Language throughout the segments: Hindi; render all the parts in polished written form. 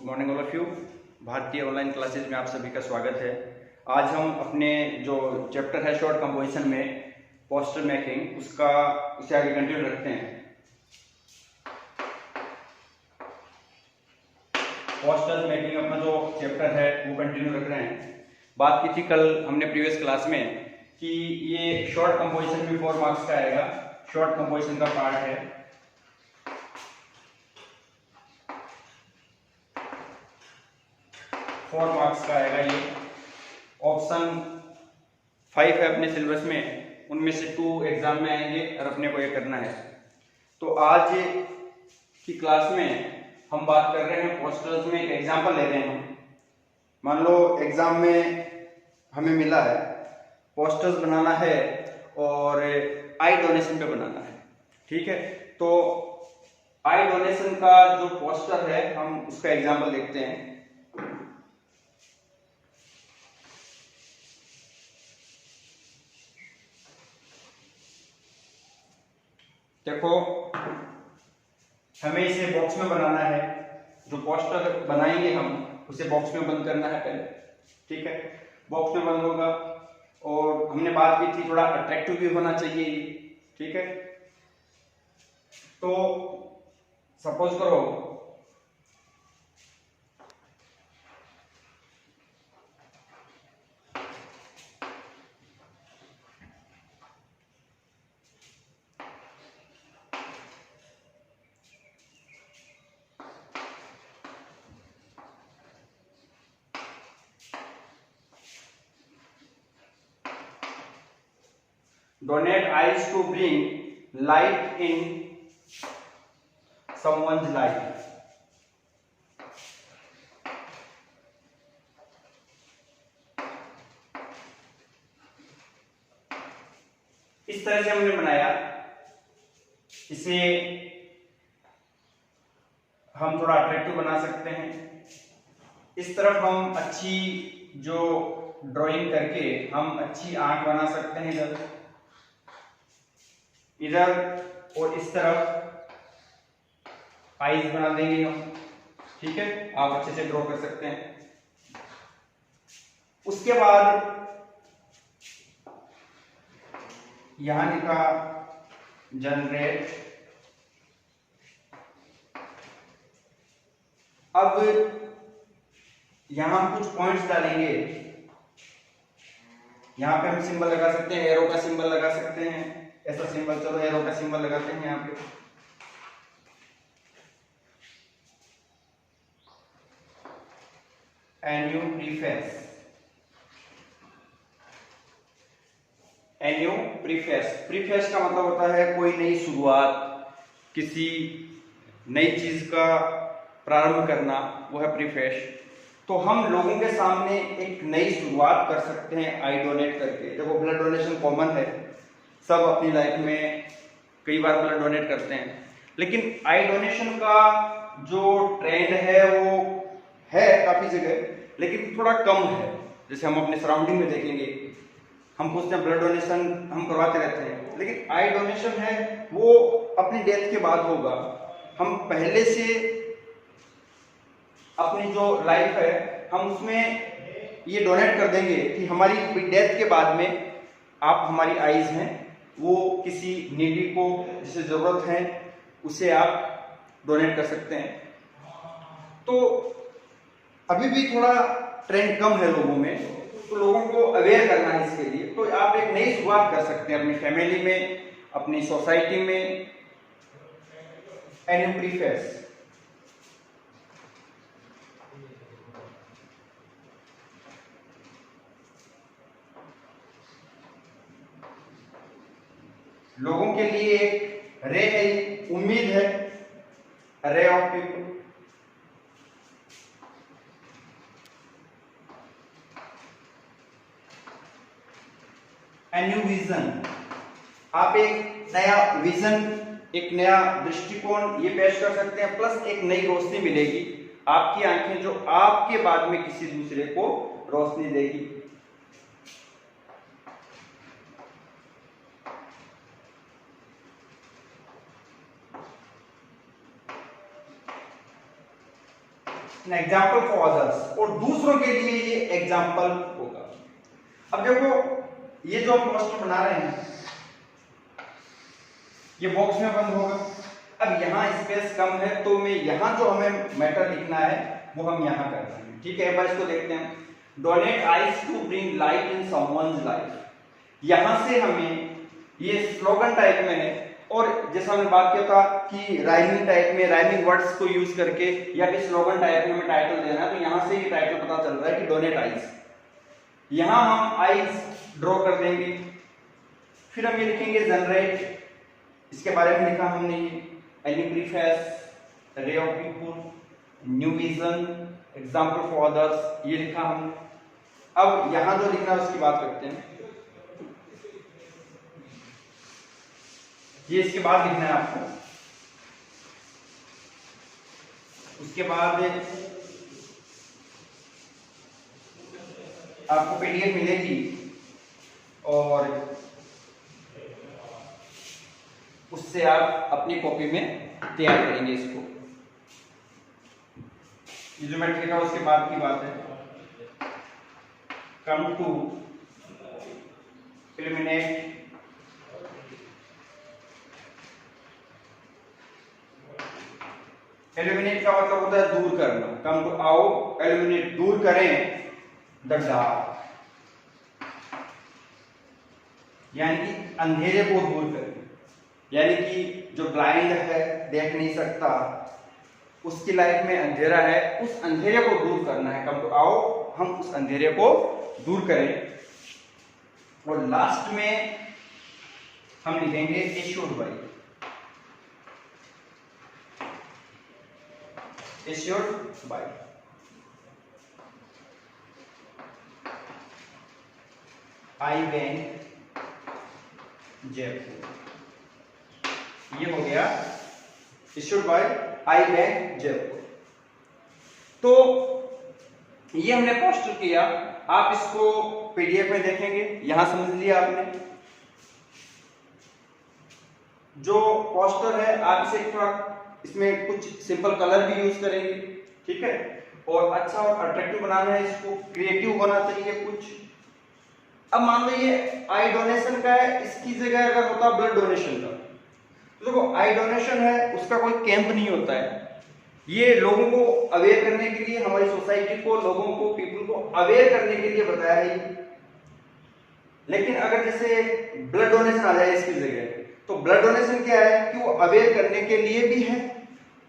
Morning all of you. भारतीय ऑनलाइन क्लासेज में आप सभी का स्वागत है। आज हम अपने जो चैप्टर है शॉर्ट कंपोजिशन में पोस्टर मेकिंग उसे आगे कंटिन्यू रखते हैं। पोस्टर मेकिंग अपना जो चैप्टर है वो कंटिन्यू रख रहे हैं। बात की थी कल हमने प्रीवियस क्लास में कि ये शॉर्ट कंपोजिशन में 4 मार्क्स का आएगा। शॉर्ट कंपोजिशन का पार्ट है। 4 मार्क्स का आएगा। ये ऑप्शन 5 है अपने सिलेबस में, उनमें से 2 एग्जाम में आएंगे और अपने को ये करना है। तो आज की क्लास में हम बात कर रहे हैं पोस्टर्स में। एक एग्जांपल ले रहे हैं हम। मान लो एग्जाम में हमें मिला है पोस्टर्स बनाना है और आई डोनेशन पे बनाना है। ठीक है, तो आई डोनेशन का जो पोस्टर है हम उसका एग्जांपल देखते हैं। देखो, हमें इसे बॉक्स में बनाना है। जो पोस्टर बनाएंगे हम उसे बॉक्स में बंद करना है पहले। ठीक है, बॉक्स में बंद होगा और हमने बात की थी थोड़ा अट्रैक्टिव भी होना चाहिए। ठीक है, तो सपोज करो donate eyes to bring light in someone's life। इस तरह से हमने बनाया। इसे हम थोड़ा अट्रैक्टिव बना सकते हैं। इस तरफ हम अच्छी जो ड्राइंग करके हम अच्छी आंख बना सकते हैं इधर और इस तरफ आईज बना देंगे हम। ठीक है, आप अच्छे से ड्रॉ कर सकते हैं। उसके बाद यहां लिखा जनरेट। अब यहां हम कुछ पॉइंट्स डालेंगे। यहां पे हम सिंबल लगा सकते हैं, एरो का सिंबल लगा सकते हैं। ऐसा सिंबल, चलो एरो का सिंबल लगाते हैं यहाँ पे। Any preface. Any preface. Preface का मतलब होता है कोई नई शुरुआत, किसी नई चीज का प्रारंभ करना, वो है प्रीफेस। तो हम लोगों के सामने एक नई शुरुआत कर सकते हैं आई डोनेट करके। देखो, ब्लड डोनेशन कॉमन है, सब अपनी लाइफ में कई बार ब्लड डोनेट करते हैं, लेकिन आई डोनेशन का जो ट्रेंड है वो है काफी जगह, लेकिन थोड़ा कम है। जैसे हम अपने सराउंडिंग में देखेंगे, हम पूछते हैं ब्लड डोनेशन हम करवाते रहते हैं, लेकिन आई डोनेशन है वो अपनी डेथ के बाद होगा। हम पहले से अपनी जो लाइफ है हम उसमें ये डोनेट कर देंगे कि हमारी डेथ के बाद में आप हमारी आईज हैं, वो किसी नीडी को जिसे जरूरत है उसे आप डोनेट कर सकते हैं। तो अभी भी थोड़ा ट्रेंड कम है लोगों में, तो लोगों को अवेयर करना है इसके लिए। तो आप एक नई शुरुआत कर सकते हैं अपनी फैमिली में, अपनी सोसाइटी में। Any preface. लोगों के लिए एक रे है, उम्मीद है, ray of people. Any vision. आप एक नया विजन, एक नया दृष्टिकोण ये पेश कर सकते हैं, प्लस एक नई रोशनी मिलेगी। आपकी आंखें जो आपके बाद में किसी दूसरे को रोशनी देगी। एन एग्जाम्पल फॉर अदर्स, और दूसरों के लिए ये एग्जाम्पल होगा। अब देखो ये जो हम पोस्टर बना रहे हैं ये बॉक्स में बंद होगा। अब यहाँ स्पेस कम है तो मैं यहाँ जो हमें मैटर लिखना है वो हम यहाँ कर रहे हैं। ठीक है, एक बार इसको देखते हैं। Donate eyes to bring light in someone's life. यहाँ से हमें ये स्लोगन टाइप में है, और जैसा हमने बात किया था कि राइमिंग टाइप में, राइमिंग वर्ड्स को यूज करके या फिर स्लोगन टाइप में हमें टाइटल देना है, तो यहाँ से ये टाइटल पता चल रहा है कि डोनेट आइस। यहाँ हम आइस ड्रॉ कर देंगे, फिर हम ये लिखेंगे जनरेट, इसके बारे में लिखा हमने ये any preface, ray of people, new vision, example for others, ये लिखा हमने। अब यहां जो लिखना है उसकी बात करते हैं। ये इसके बाद लिखना है आपको, उसके बाद आपको पीडीएफ मिलेगी और उससे आप अपनी कॉपी में तैयार करेंगे इसको। ये जो मैंने लिखा उसके बाद की बात है। कम टू एलिमिनेट एलिमिनेट का मतलब होता है दूर करना। कम टू आओ, एलिमिनेट दूर करें द डार्क, यानी कि अंधेरे को दूर करें। यानी कि जो ब्लाइंड है, देख नहीं सकता, उसकी लाइफ में अंधेरा है, उस अंधेरे को दूर करना है। कम टू आओ, हम उस अंधेरे को दूर करें। और लास्ट में हम लिखेंगे issued by, issued by. I bank Jaipur, ये हो गया issued by I bank Jaipur. तो ये हमने पोस्टर किया, आप इसको पीडीएफ में देखेंगे, यहां समझ लिया आपने। जो पोस्टर है आप इसे थोड़ा, इसमें कुछ सिंपल कलर भी यूज करेंगे, ठीक है, और अच्छा और अट्रैक्टिव बनाना है इसको, क्रिएटिव होना चाहिए कुछ। अब मान लो ये आई डोनेशन का है, इसकी जगह अगर होता ब्लड डोनेशन का, तो देखो आई डोनेशन है, उसका कोई कैंप नहीं होता है, ये लोगों को अवेयर करने के लिए, हमारी सोसाइटी को, लोगों को, पीपल को अवेयर करने के लिए बताया है ये। लेकिन अगर जैसे ब्लड डोनेशन आ जाए इसकी जगह, तो ब्लड डोनेशन क्या है कि वो अवेयर करने के लिए भी है,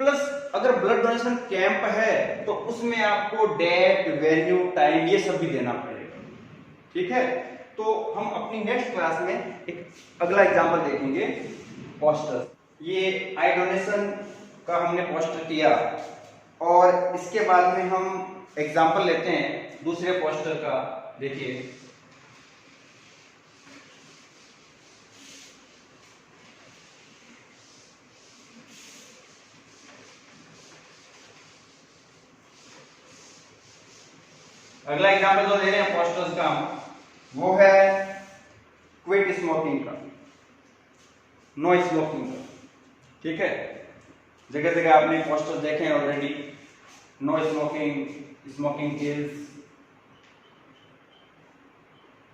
प्लस अगर ब्लड डोनेशन कैंप है तो उसमें आपको डेट, वेन्यू, टाइम ये सब भी देना पड़ेगा, ठीक है। तो हम अपनी नेक्स्ट क्लास में एक अगला एग्जांपल देखेंगे, पोस्टर। ये आई डोनेशन का हमने पोस्टर किया, और इसके बाद में हम एग्जांपल लेते हैं दूसरे पोस्टर का। देखिए अगला एग्जांपल जो दे रहे हैं पोस्टर्स का, वो है क्विट स्मोकिंग का, नो स्मोकिंग का, ठीक है। जगह जगह आपने पोस्टर देखे हैं already, no smoking, smoking kills.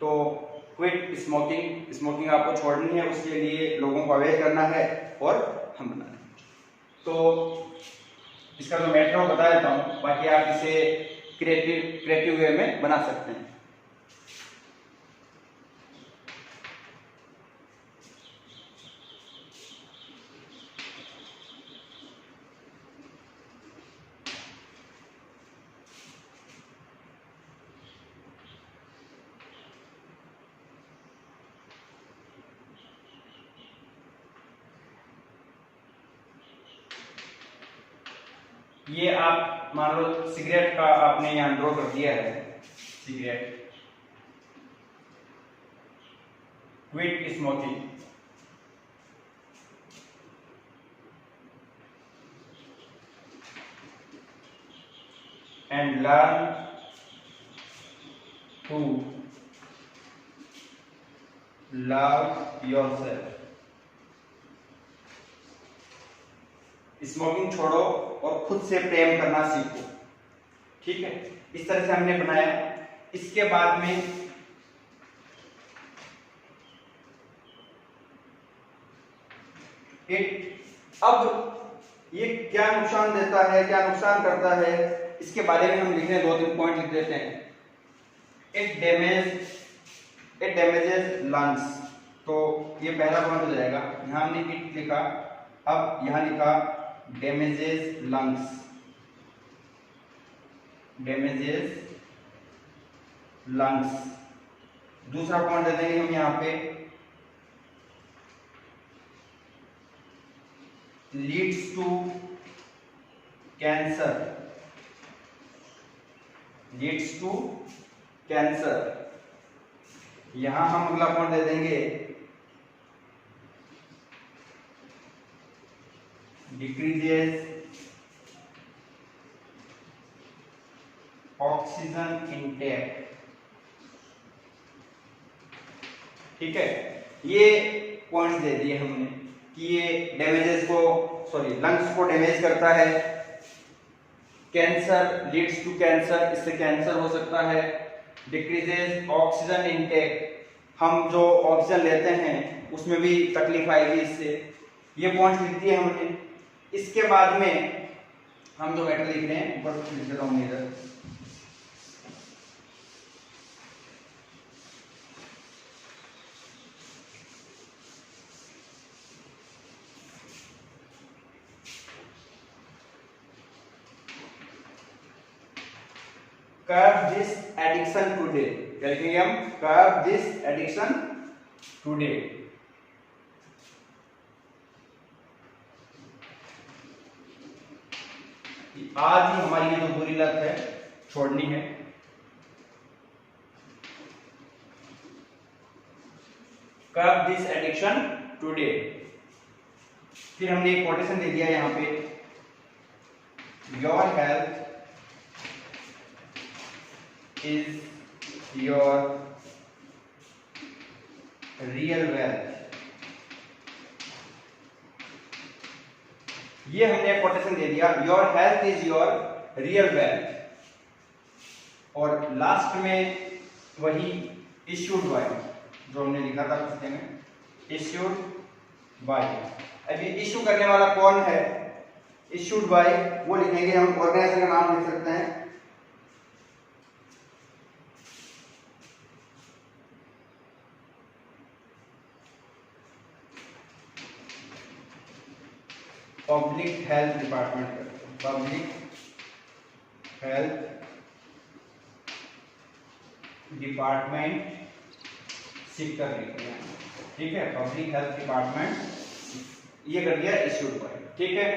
तो क्विट स्मोकिंग, स्मोकिंग आपको छोड़नी है, उसके लिए लोगों को अवेयर करना है और हम बना रहे हैं। तो इसका जो मैटर है बता देता हूं, बाकी आप इसे क्रिएटिव वे में बना सकते हैं। ये आप मान लो सिगरेट का आपने यहां ड्रॉ कर दिया है, cigarette, quit smoking, and learn to love yourself. Smoking छोड़ो और खुद से प्रेम करना सीखो। ठीक है, इस तरह से हमने बनाया। इसके बाद में अब ये क्या नुकसान देता है, क्या नुकसान करता है, इसके बारे में हम लिख रहे हैं, 2-3 पॉइंट लिख देते हैं। इट डैमेजेस लंग्स, तो ये पहला पॉइंट हो जाएगा। यहां हमने इट लिखा, अब यहां लिखा डैमेजेस लंग्स, डैमेजेस लंग्स। दूसरा पॉइंट दे देंगे हम यहां पे, leads to cancer, leads to cancer. यहां हम अगला पॉइंट दे देंगे, डिक्रीजेस ऑक्सीजन इनटेक। ठीक है, ये पॉइंट्स दे दिए हमने कि ये डैमेजेस को, सॉरी लंग्स को डैमेज करता है, कैंसर, लीड्स टू कैंसर, इससे कैंसर हो सकता है, डिक्रीजेस ऑक्सीजन इनटेक, हम जो ऑक्सीजन लेते हैं उसमें भी तकलीफ आएगी इससे। ये पॉइंट्स लिख दिए हमने। इसके बाद में हम जो मैटर लिख रहे हैं, ऊपर लिख देता हूं इधर, curb this addiction today, क्या लिखेंगे हम, curb this addiction today। आज ही हमारी ये जो बुरी लत है छोड़नी है। curb this addiction today। फिर हमने एक कोटेशन दे दिया यहां पे, your health is your real wealth। ये हमने कोटेशन दे दिया, your health is your real wealth. और लास्ट में वही इश्यूड बाय, जो हमने लिखा था पुस्तक में, इश्यूड बाय। अब ये इश्यू करने वाला कौन है, इश्यूड बाय, वो लिखेंगे हम, ऑर्गेनाइजेशन का नाम लिख सकते हैं, public health department, public health department Sikar लिखते हैं। ठीक है, पब्लिक हेल्थ डिपार्टमेंट, ये कर दिया इश्यूड बाय। ठीक है,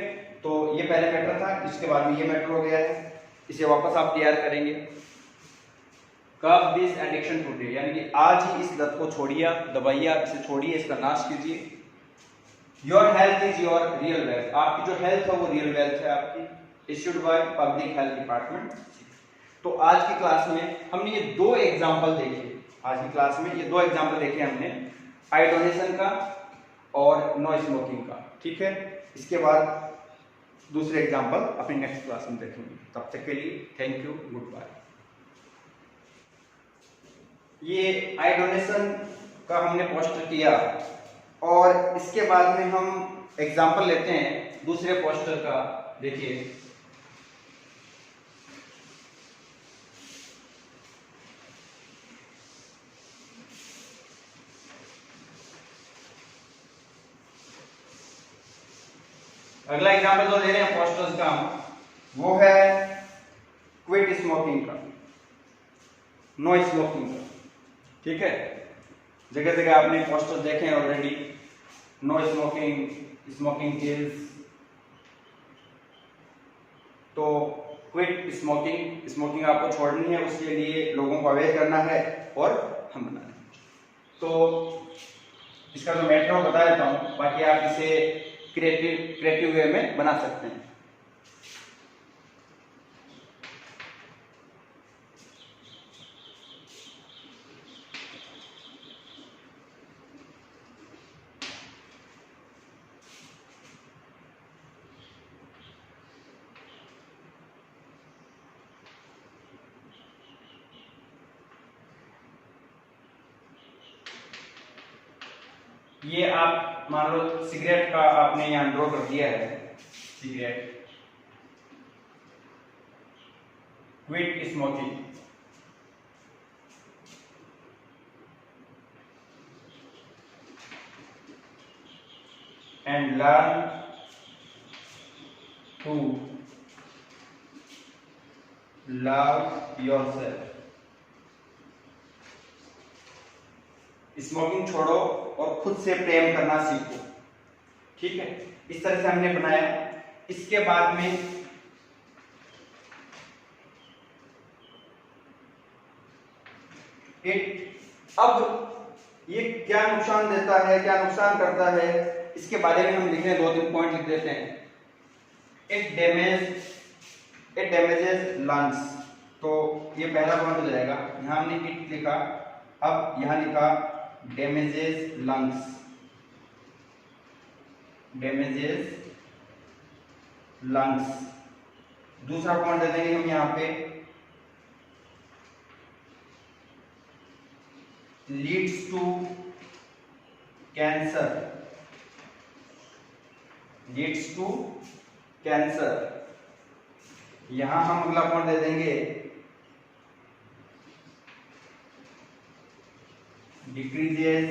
तो ये पहले मैटर था, इसके बाद में ये मैटर हो गया है, इसे वापस आप तैयार करेंगे। कर्ब दिस एडिक्शन टुडे, यानी कि आज ही इस लत को छोड़िए, दबाइए, इसे छोड़िए, इसका नाश कीजिए। Your health is your real wealth, आपकी जो हेल्थ है वो रियल वेल्थ है आपकी, issued by public health department. तो आज की क्लास में हमने ये 2 एग्जाम्पल देखे, आज की क्लास में ये 2 एग्जाम्पल देखे हमने, आई डोनेशन का और नो स्मोकिंग का। ठीक है, इसके बाद दूसरे एग्जाम्पल अपनी नेक्स्ट क्लास में देखेंगे। तब तक के लिए थैंक यू, गुड बाय। ये आई डोनेशन का हमने पोस्टर किया, और इसके बाद में हम एग्जाम्पल लेते हैं दूसरे पोस्टर का। देखिए, अगला एग्जाम्पल जो दे रहे हैं पोस्टर्स का, वो है क्विट स्मोकिंग का, नो स्मोकिंग का। ठीक है, जगह जगह आपने पोस्टर देखे हैं already, no smoking, smoking kills. तो क्विट स्मोकिंग, स्मोकिंग आपको छोड़नी है, उसके लिए लोगों को अवेयर करना है और हम बना रहे हैं। तो इसका जो मैटर है बता देता हूँ, बाकी आप इसे क्रिएटिव वे में बना सकते हैं। ये आप मान लो सिगरेट का आपने यहाँ ड्रॉ कर दिया है, cigarette, quit smoking, and learn to love yourself. Smoking छोड़ो और खुद से प्रेम करना सीखो। ठीक है, इस तरह से हमने बनाया। इसके बाद में अब ये क्या नुकसान देता है, क्या नुकसान करता है, इसके बारे में हम लिख रहे हैं, 2-3 पॉइंट लिख देते हैं। इट डैमेजेस लंग्स, तो ये पहला पॉइंट हो जाएगा। यहां हमने इट लिखा, अब यहां लिखा डैमेजेस लंग्स, डैमेजेस लंग्स। दूसरा पॉइंट दे देंगे हम यहां पे, leads to cancer, leads to cancer. यहां हम अगला पॉइंट दे देंगे, डिक्रीजेस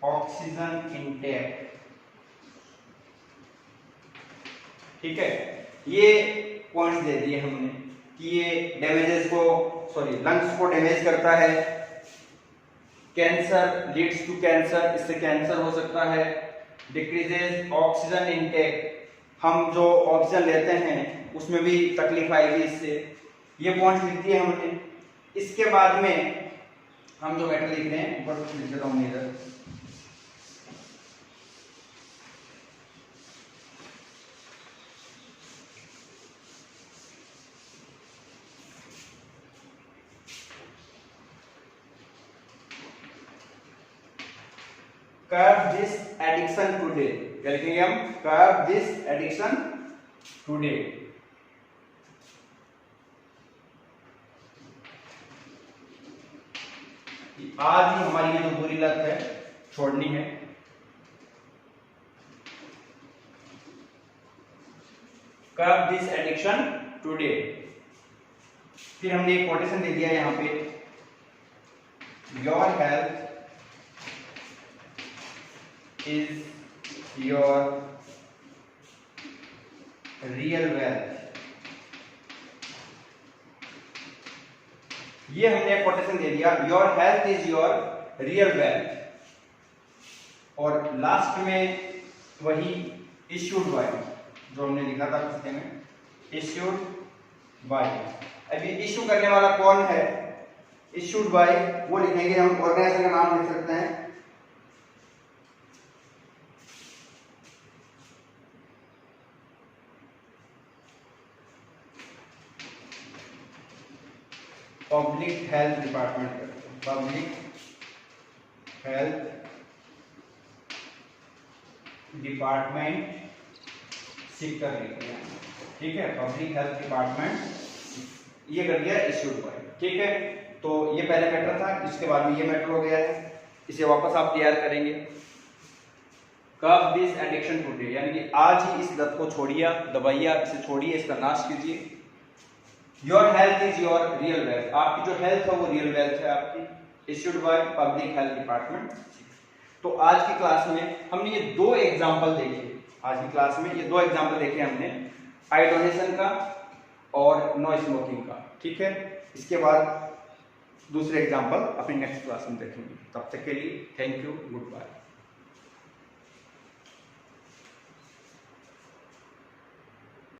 ऑक्सीजन इनटेक। ठीक है, ये पॉइंट्स दे दिए हमने कि ये डैमेजेस को, सॉरी लंग्स को डैमेज करता है, कैंसर, लीड्स टू कैंसर, इससे कैंसर हो सकता है, डिक्रीजेस ऑक्सीजन इनटेक, हम जो ऑक्सीजन लेते हैं उसमें भी तकलीफ आएगी इससे। ये पॉइंट्स लिख दिए हमने। इसके बाद में हम जो मैटर लिख रहे हैं ऊपर लिख देता हूं इधर, कर्ब दिस एडिक्शन टुडे। क्या लिखेंगे हम? कर्ब दिस एडिक्शन टुडे। आज ही हमारी ये जो बुरी लत है छोड़नी है। कर्ब दिस एडिक्शन टुडे। फिर हमने एक कोटेशन दे दिया यहां पे, your health is your real wealth। ये हमने कोटेशन दे दिया, your health is your real wealth. और लास्ट में वही इश्यूड बाय, जो हमने लिखा था किस्से में, इश्यूड बाय। अब ये इश्यू करने वाला कौन है, इश्यूड बाय, वो लिखेंगे हम, ऑर्गेनाइजेशन का नाम लिख सकते हैं, पब्लिक हेल्थ डिपार्टमेंट करते हैं, पब्लिक हेल्थ डिपार्टमेंट सीकर लिखते हैं। ठीक है, पब्लिक हेल्थ डिपार्टमेंट, ये कर दिया इश्यूड बाय। ठीक है, तो ये पहले मैटर था, इसके बाद में ये मैटर हो गया है, इसे वापस आप तैयार करेंगे। कर्ब दिस एडिक्शन टुडे, यानी कि आज ही इस लत को छोड़िए, दबाइए, आप इसे छोड़िए, इसका नाश कीजिए। Your health is your real wealth, आपकी जो हेल्थ है वो रियल वेल्थ है आपकी, issued by public health department. तो आज की क्लास में हमने ये 2 एग्जाम्पल देखे, आज की क्लास में ये 2 एग्जाम्पल देखे हमने, आई डोनेशन का और नो स्मोकिंग का। ठीक है, इसके बाद दूसरे एग्जाम्पल अपनी नेक्स्ट क्लास में देखेंगे। तब तक के लिए थैंक यू, गुड बाय।